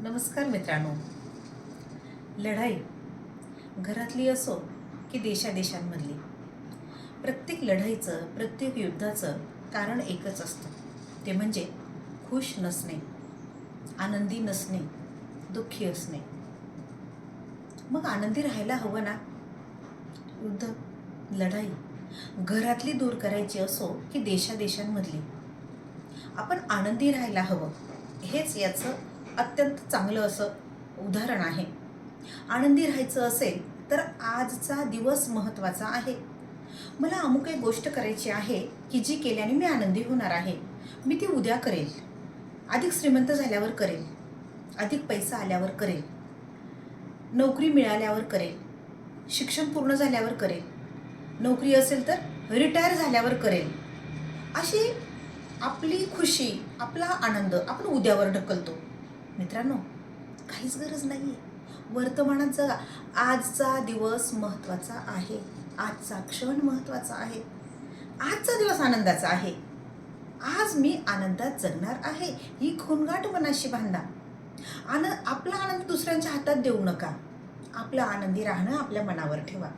नमस्कार मित्रांनो. लढाई घरातली असो की देशादेशांमधली, प्रत्येक लढाईचं प्रत्येक युद्धाचं कारण एकच असतं, ते म्हणजे खुश नसणे, आनंदी नसणे, दुःखी असणे. मग आनंदी राहायला हवं ना. युद्ध लढाई घरातली दूर करायची असो की देशादेशांमधली, आपण आनंदी राहायला हवं. हेच याचं अत्यंत चांगलं असं उदाहरण आहे. आनंदी राहायचं असेल तर आजचा दिवस महत्त्वाचा आहे. मला अमुक एक गोष्ट करायची आहे की जी केल्याने मी आनंदी होणार आहे. मी ती उद्या करेल, अधिक श्रीमंत झाल्यावर करेल, अधिक पैसा आल्यावर करेल, नोकरी मिळाल्यावर करेल, शिक्षण पूर्ण झाल्यावर करेल, नोकरी असेल तर रिटायर झाल्यावर करेल. अशी आपली खुशी, आपला आनंद आपण उद्यावर ढकलतो. मित्रांनो, काहीच गरज नाही आहे. वर्तमानात जगा. आजचा दिवस महत्त्वाचा आहे, आजचा क्षण महत्त्वाचा आहे, आजचा दिवस आनंदाचा आहे. आज मी आनंदात जगणार आहे, ही खूणगाठ मनाशी बांधा. आपला आनंद दुसऱ्यांच्या हातात देऊ नका. आपलं आनंदी राहणं आपल्या मनावर ठेवा.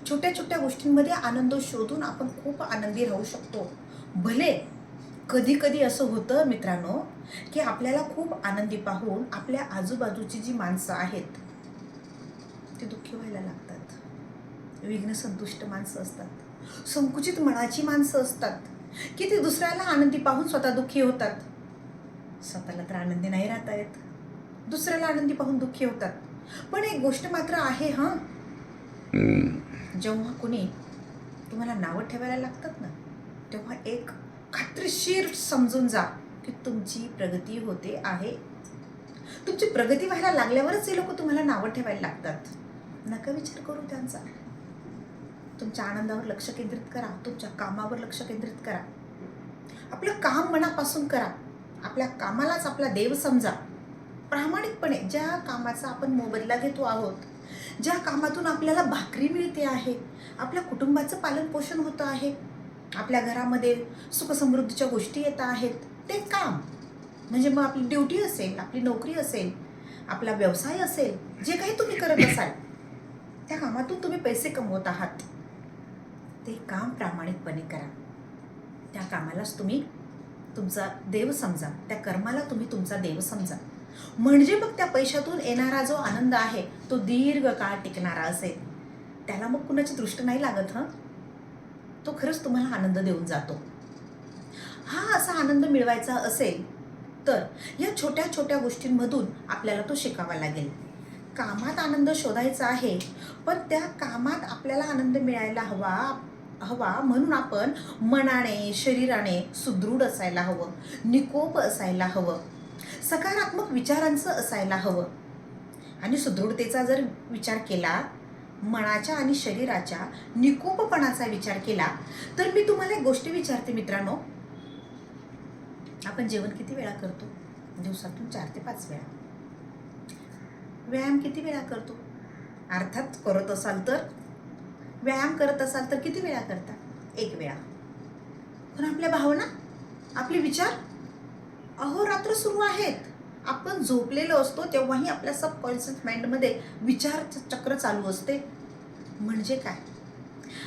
छोट्या छोट्या गोष्टींमध्ये आनंद शोधून आपण खूप आनंदी राहू शकतो. भले कधी कधी असं होतं मित्रांनो की आपल्याला खूप आनंदी पाहून आपल्या आजूबाजूची जी माणसं आहेत ते दुःखी व्हायला लागतात. विघ्न संतुष्ट माणसं असतात, संकुचित मनाची माणसं असतात की ते दुसऱ्याला आनंदी पाहून स्वतः दुःखी होतात. स्वतःला तर आनंदी नाही राहता येत, दुसऱ्याला आनंदी पाहून दुःखी होतात. पण एक गोष्ट मात्र आहे, जेव्हा कुणी तुम्हाला नावं ठेवायला लागतात ना, तेव्हा एक खात्रीशीर समजून जा की तुमची प्रगती होते आहे. तुमची प्रगती व्हायला लागल्यावरच हे लोक तुम्हाला नावं ठेवायला लागतात. नका विचार करू त्यांचा. तुमच्या आनंदावर लक्ष केंद्रित करा, तुमच्या कामावर लक्ष केंद्रित करा. आपलं काम मनापासून करा. आपल्या कामालाच आपला देव समजा. प्रामाणिकपणे ज्या कामाचा आपण मोबदला घेतो आहोत, ज्या कामातून आपल्याला भाकरी मिळते आहे, आपल्या कुटुंबाचं पालन पोषण होतं आहे, आपल्या घरामध्ये सुखसमृद्धीच्या गोष्टी येत आहेत, ते काम म्हणजे मग आपली ड्युटी असेल, आपली नोकरी असेल, आपला व्यवसाय असेल, जे काही तुम्ही करत असाल त्या कामातून तुम्ही पैसे कमवत आहात, ते काम प्रामाणिकपणे करा. त्या कामालाच तुम्ही तुमचा देव समजा, त्या कर्माला तुम्ही तुमचा देव समजा. म्हणजे मग त्या पैशातून येणारा जो आनंद आहे तो दीर्घकाळ टिकणारा असेल. त्याला मग कुणाची दृष्ट नाही लागत. तो खरंच तुम्हाला आनंद देऊन जातो. हा असा आनंद मिळवायचा असेल तर या छोट्या छोट्या गोष्टींमधून आपल्याला तो शिकावा लागेल. कामात आनंद शोधायचा आहे, पण त्या कामात आपल्याला आनंद मिळायला हवा म्हणून आपण मनाने शरीराने सुदृढ असायला हवं, निकोप असायला हवं, सकारात्मक विचारांचं असायला हवं. आणि सुदृढतेचा जर विचार केला, मनाच्या आणि शरीराच्या निकोपपणाचा विचार केला, तर मी तुम्हाला एक गोष्ट विचारते मित्रांनो. आपण जेवण किती वेळा करतो? दिवसातून 4 ते 5 वेळा. व्यायाम किती वेळा करतो? अर्थात करत असाल तर, व्यायाम करत असाल तर किती वेळा करता? 1 वेळा. पण आपल्या भावना, आपले विचार अहोरात्र सुरू आहेत. आपण झोपलेलो असतो तेव्हाही आपल्या सबकॉन्शियस माइंडमध्ये विचार चक्र चालू असते. म्हणजे काय?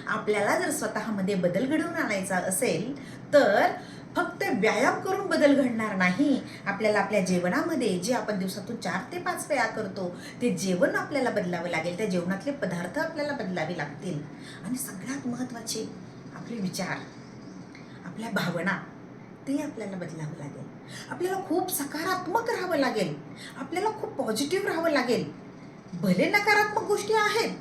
आपल्याला जर स्वतःमध्ये बदल घडवून आणायचा असेल तर फक्त व्यायाम करून बदल घडणार नाही. आपल्याला आपल्या जेवणामध्ये जे आपण दिवसातून 4 ते 5 वेळा करतो ते जेवण आपल्याला बदलावं लागेल. त्या जेवणातले पदार्थ आपल्याला बदलावे लागतील. आणि सगळ्यात महत्त्वाचे आपले विचार, आपल्या भावना, ते आपल्याला बदलावं लागेल. आपल्याला खूप सकारात्मक राहावं लागेल, आपल्याला खूप पॉझिटिव्ह राहावं लागेल. भले नकारात्मक गोष्टी आहेत,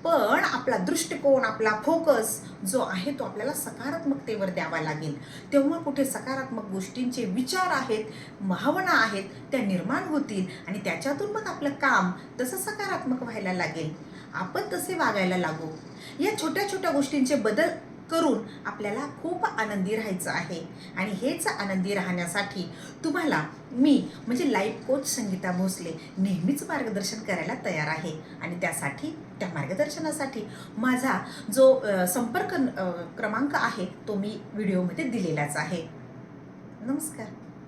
पण आपला दृष्टिकोन, आपला फोकस जो आहे तो आपल्याला सकारात्मकतेवर द्यावा लागेल. तेव्हा कुठे सकारात्मक गोष्टींचे विचार आहेत, भावना आहेत, त्या निर्माण होतील आणि त्याच्यातून मग आपलं काम तसं सकारात्मक व्हायला लागेल. आपण तसे वागायला लागू. या छोट्या छोट्या गोष्टींचे बदल करून आपल्याला खूप आनंदी राहायचं आहे. आणि हेच आनंदी राहण्यासाठी तुम्हाला मी म्हणजे लाईफ कोच संगीता भोसले नेहमीच मार्गदर्शन करायला तयार आहे. आणि त्या मार्गदर्शनासाठी माझा जो संपर्क क्रमांक आहे तो मी व्हिडिओमध्ये दिलेलाच आहे. नमस्कार.